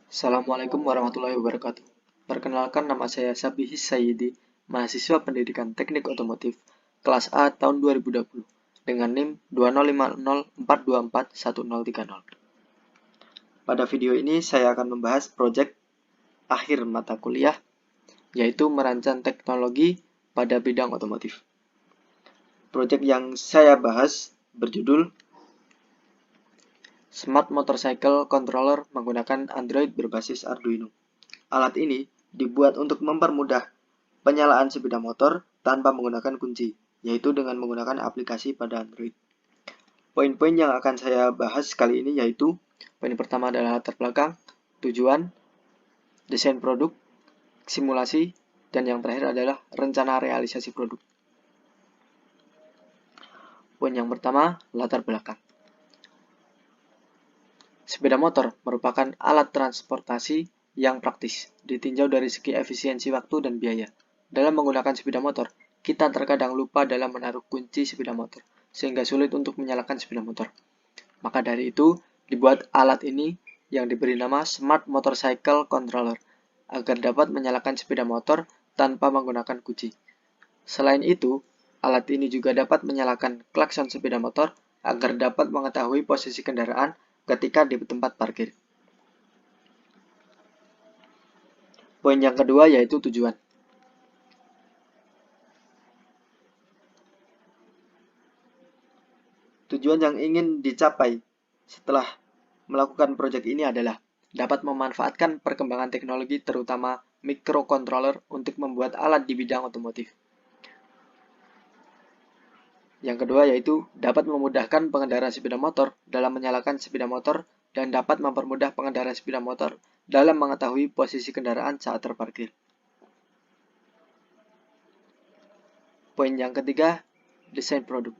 Assalamualaikum warahmatullahi wabarakatuh. Perkenalkan, nama saya Sabihis Sayyidi, mahasiswa Pendidikan Teknik Otomotif kelas A tahun 2020 dengan NIM 20504241030. Pada video ini saya akan membahas proyek akhir mata kuliah, yaitu merancang teknologi pada bidang otomotif. Proyek yang saya bahas berjudul Smart Motorcycle Controller menggunakan Android berbasis Arduino. Alat ini dibuat untuk mempermudah penyalaan sepeda motor tanpa menggunakan kunci, yaitu dengan menggunakan aplikasi pada Android. Poin-poin yang akan saya bahas kali ini yaitu poin pertama adalah latar belakang, tujuan, desain produk, simulasi, dan yang terakhir adalah rencana realisasi produk. Poin yang pertama, latar belakang. Sepeda motor merupakan alat transportasi yang praktis, ditinjau dari segi efisiensi waktu dan biaya. Dalam menggunakan sepeda motor, kita terkadang lupa dalam menaruh kunci sepeda motor, sehingga sulit untuk menyalakan sepeda motor. Maka dari itu, dibuat alat ini yang diberi nama Smart Motorcycle Controller, agar dapat menyalakan sepeda motor tanpa menggunakan kunci. Selain itu, alat ini juga dapat menyalakan klakson sepeda motor agar dapat mengetahui posisi kendaraan ketika di tempat parkir. Poin yang kedua yaitu tujuan. Tujuan yang ingin dicapai setelah melakukan proyek ini adalah dapat memanfaatkan perkembangan teknologi terutama microcontroller untuk membuat alat di bidang otomotif. Yang kedua yaitu dapat memudahkan pengendara sepeda motor dalam menyalakan sepeda motor dan dapat mempermudah pengendara sepeda motor dalam mengetahui posisi kendaraan saat terparkir. Poin yang ketiga, desain produk.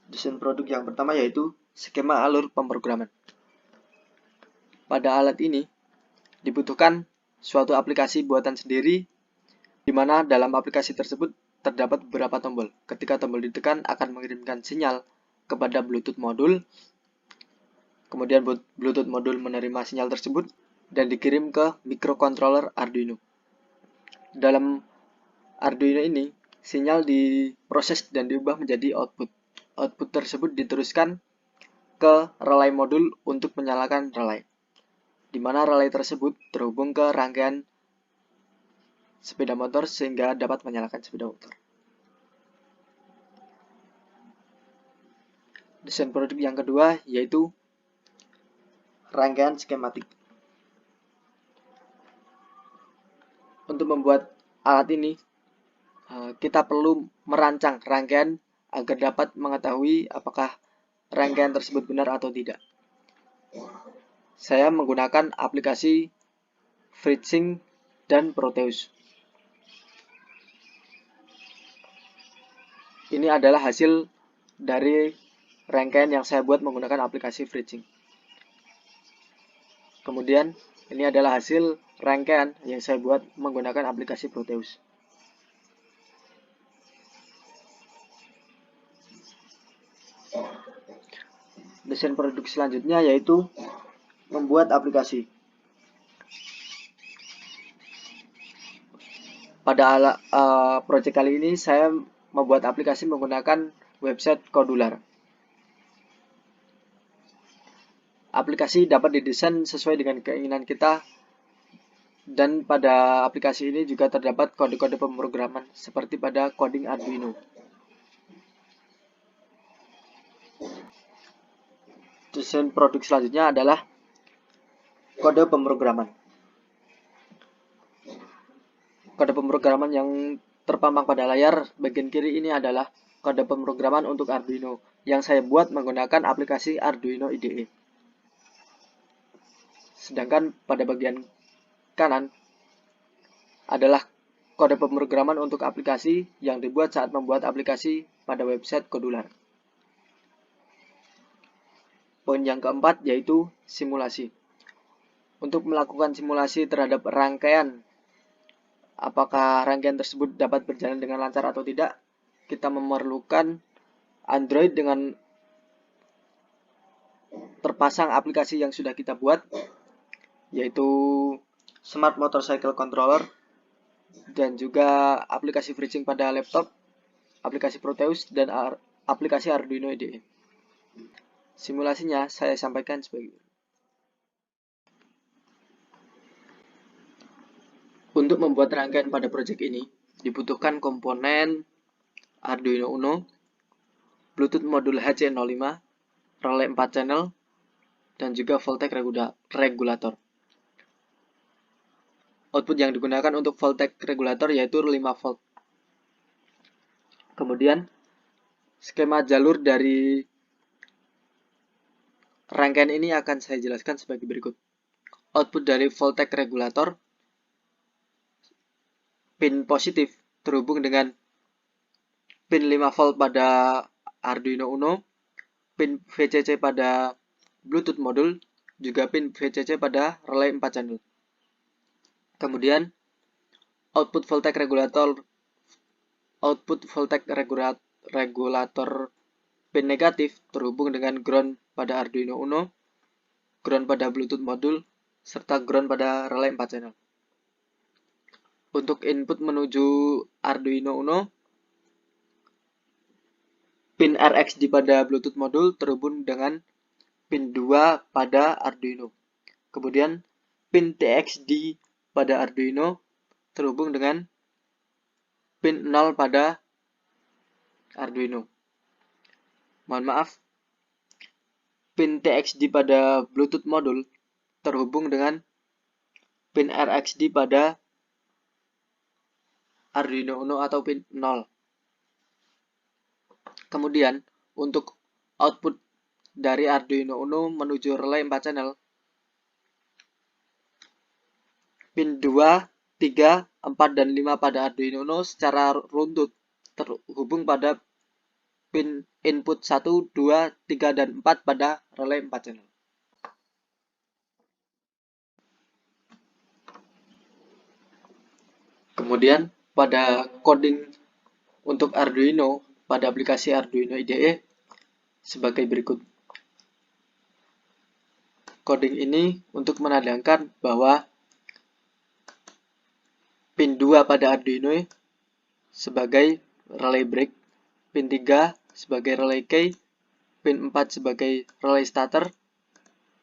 Desain produk yang pertama yaitu skema alur pemrograman. Pada alat ini dibutuhkan suatu aplikasi buatan sendiri di mana dalam aplikasi tersebut terdapat beberapa tombol. Ketika tombol ditekan akan mengirimkan sinyal kepada Bluetooth modul. Kemudian Bluetooth modul menerima sinyal tersebut dan dikirim ke microcontroller Arduino. Dalam Arduino ini, sinyal diproses dan diubah menjadi output. Output tersebut diteruskan ke relay modul untuk menyalakan relay, di mana relay tersebut terhubung ke rangkaian sepeda motor sehingga dapat menyalakan sepeda motor. Desain produk yang kedua yaitu rangkaian skematik. Untuk membuat alat ini, kita perlu merancang rangkaian agar dapat mengetahui apakah rangkaian tersebut benar atau tidak. Saya menggunakan aplikasi FreeSync dan Proteus. Ini adalah hasil dari rangkaian yang saya buat menggunakan aplikasi FreeSync. Kemudian, ini adalah hasil rangkaian yang saya buat menggunakan aplikasi Proteus. Desain produk selanjutnya yaitu membuat aplikasi. Pada proyek kali ini saya membuat aplikasi menggunakan website Codular. Aplikasi dapat didesain sesuai dengan keinginan kita, dan pada aplikasi ini juga terdapat kode-kode pemrograman seperti pada coding Arduino. Desain produk selanjutnya adalah kode pemrograman. Kode pemrograman yang terpampang pada layar bagian kiri ini adalah kode pemrograman untuk Arduino yang saya buat menggunakan aplikasi Arduino IDE. Sedangkan pada bagian kanan adalah kode pemrograman untuk aplikasi yang dibuat saat membuat aplikasi pada website Codular. Poin yang keempat yaitu simulasi. Untuk melakukan simulasi terhadap rangkaian, apakah rangkaian tersebut dapat berjalan dengan lancar atau tidak, kita memerlukan Android dengan terpasang aplikasi yang sudah kita buat yaitu Smart Motorcycle Controller, dan juga aplikasi bridging pada laptop, aplikasi Proteus, dan aplikasi Arduino IDE. Simulasinya saya sampaikan sebagai berikut. Untuk membuat rangkaian pada proyek ini, dibutuhkan komponen Arduino Uno, Bluetooth modul HC05, relay 4 channel, dan juga voltage regulator. Output yang digunakan untuk voltage regulator yaitu 5 volt. Kemudian, skema jalur dari rangkaian ini akan saya jelaskan sebagai berikut. Output dari voltage regulator, pin positif terhubung dengan pin 5 volt pada Arduino Uno, pin VCC pada Bluetooth modul, juga pin VCC pada relay 4 channel. Kemudian, output voltage regulator pin negatif terhubung dengan ground pada Arduino Uno, ground pada Bluetooth modul, serta ground pada relay 4 channel. Untuk input menuju Arduino Uno, pin RxD pada Bluetooth modul terhubung dengan pin 2 pada Arduino. Kemudian, pin TXD pada Arduino terhubung dengan pin 0 pada Arduino. Mohon maaf, pin TXD pada Bluetooth modul terhubung dengan pin RxD pada Arduino Uno atau pin 0. Kemudian, untuk output dari Arduino Uno menuju relay 4 channel, pin 2, 3, 4, dan 5 pada Arduino Uno secara runtut terhubung pada pin input 1, 2, 3, dan 4 pada relay 4 channel. Kemudian, pada coding untuk Arduino pada aplikasi Arduino IDE sebagai berikut. Coding ini untuk menandakan bahwa pin 2 pada Arduino sebagai relay break, pin 3 sebagai relay key, pin 4 sebagai relay starter,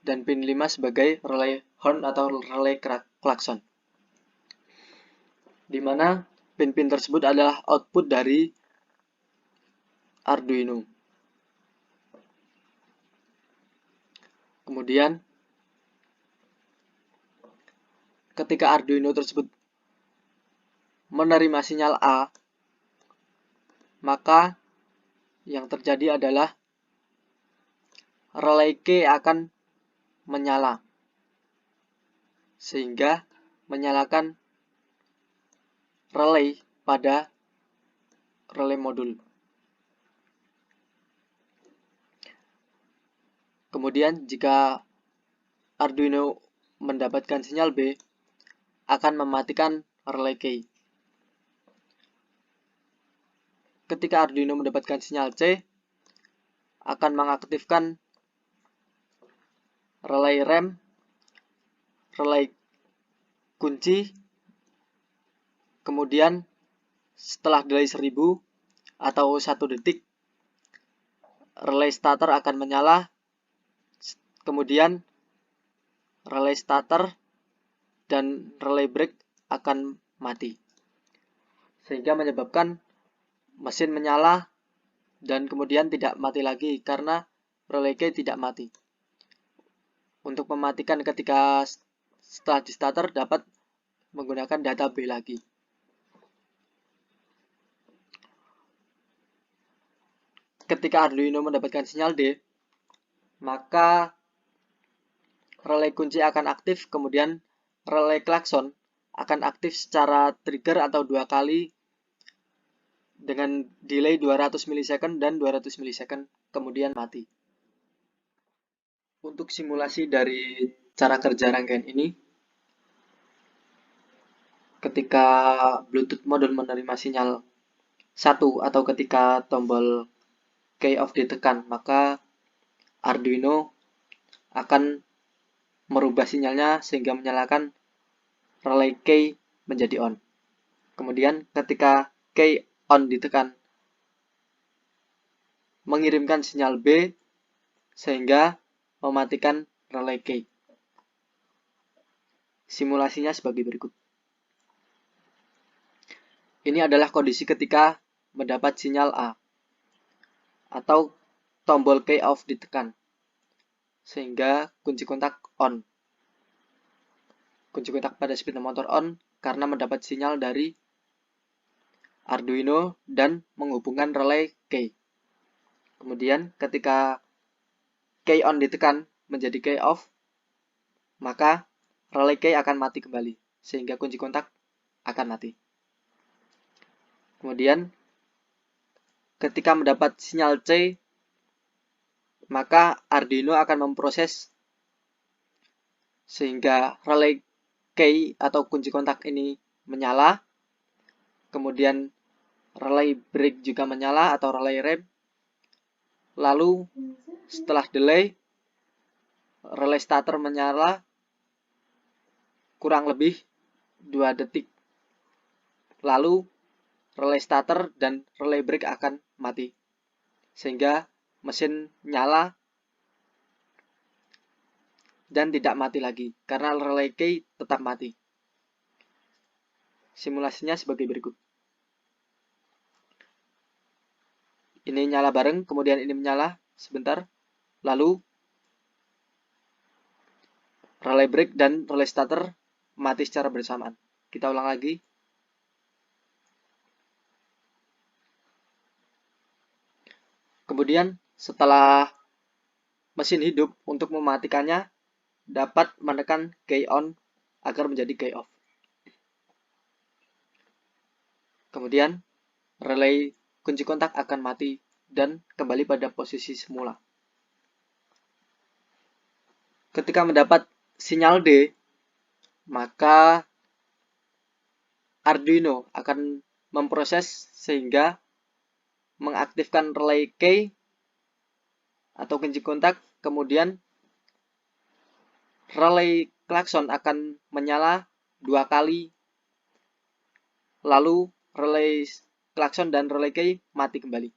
dan pin 5 sebagai relay horn atau relay klakson. Di mana pin-pin tersebut adalah output dari Arduino. Kemudian, ketika Arduino tersebut menerima sinyal A, maka yang terjadi adalah relay key akan menyala, sehingga menyalakan relay pada relay modul. Kemudian jika Arduino mendapatkan sinyal B, akan mematikan relay key. Ketika Arduino mendapatkan sinyal C, akan mengaktifkan relay rem, relay kunci, kemudian setelah delay 1000 atau 1 detik, relay starter akan menyala, kemudian relay starter dan relay break akan mati, sehingga menyebabkan mesin menyala dan kemudian tidak mati lagi karena relay key tidak mati. Untuk mematikan ketika setelah di starter dapat menggunakan data B lagi. Ketika Arduino mendapatkan sinyal D, maka relay kunci akan aktif, kemudian relay klakson akan aktif secara trigger atau 2 kali dengan delay 200 milisecond dan 200 milisecond, kemudian mati. Untuk simulasi dari cara kerja rangkaian ini, ketika Bluetooth modul menerima sinyal 1 atau ketika tombol key off ditekan, maka Arduino akan merubah sinyalnya sehingga menyalakan relay key menjadi on. Kemudian ketika key on ditekan, mengirimkan sinyal B sehingga mematikan relay key. Simulasinya sebagai berikut. Ini adalah kondisi ketika mendapat sinyal A atau tombol key off ditekan sehingga kunci kontak on. Kunci kontak pada sepeda motor on karena mendapat sinyal dari Arduino dan menghubungkan relay key. Kemudian ketika key on ditekan menjadi key off, maka relay key akan mati kembali sehingga kunci kontak akan mati. Kemudian ketika mendapat sinyal C, maka Arduino akan memproses sehingga relay key atau kunci kontak ini menyala. Kemudian relay break juga menyala atau relay rem. Lalu setelah delay, relay starter menyala kurang lebih 2 detik. Lalu relay starter dan relay break akan mati. Sehingga mesin nyala dan tidak mati lagi karena relay key tetap mati. Simulasinya sebagai berikut. Ini nyala bareng, kemudian ini menyala sebentar. Lalu relay break dan relay starter mati secara bersamaan. Kita ulang lagi. Kemudian setelah mesin hidup, untuk mematikannya dapat menekan key on agar menjadi key off. Kemudian relay kunci kontak akan mati dan kembali pada posisi semula. Ketika mendapat sinyal D, maka Arduino akan memproses sehingga mengaktifkan relay key atau kunci kontak, kemudian relay klakson akan menyala 2 kali, lalu relay klakson dan relay key mati kembali.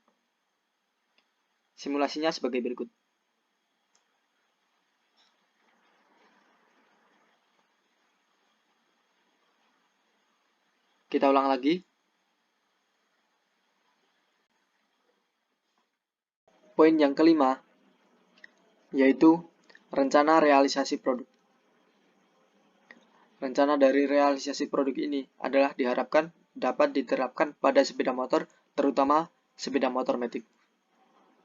Simulasinya sebagai berikut. Kita ulang lagi. Poin yang kelima, yaitu rencana realisasi produk. Rencana dari realisasi produk ini adalah diharapkan dapat diterapkan pada sepeda motor, terutama sepeda motor matic.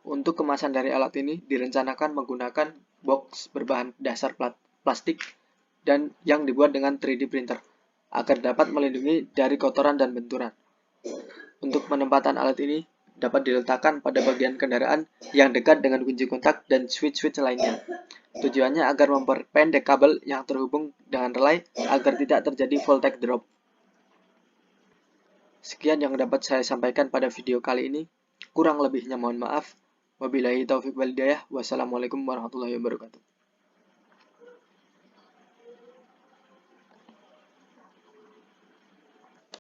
Untuk kemasan dari alat ini direncanakan menggunakan box berbahan dasar plastik dan yang dibuat dengan 3D printer agar dapat melindungi dari kotoran dan benturan. Untuk penempatan alat ini dapat diletakkan pada bagian kendaraan yang dekat dengan kunci kontak dan switch-switch lainnya. Tujuannya agar memperpendek kabel yang terhubung dengan relay agar tidak terjadi voltage drop. Sekian yang dapat saya sampaikan pada video kali ini. Kurang lebihnya mohon maaf. Wabillahi taufiq wal hidayah. Wassalamualaikum warahmatullahi wabarakatuh.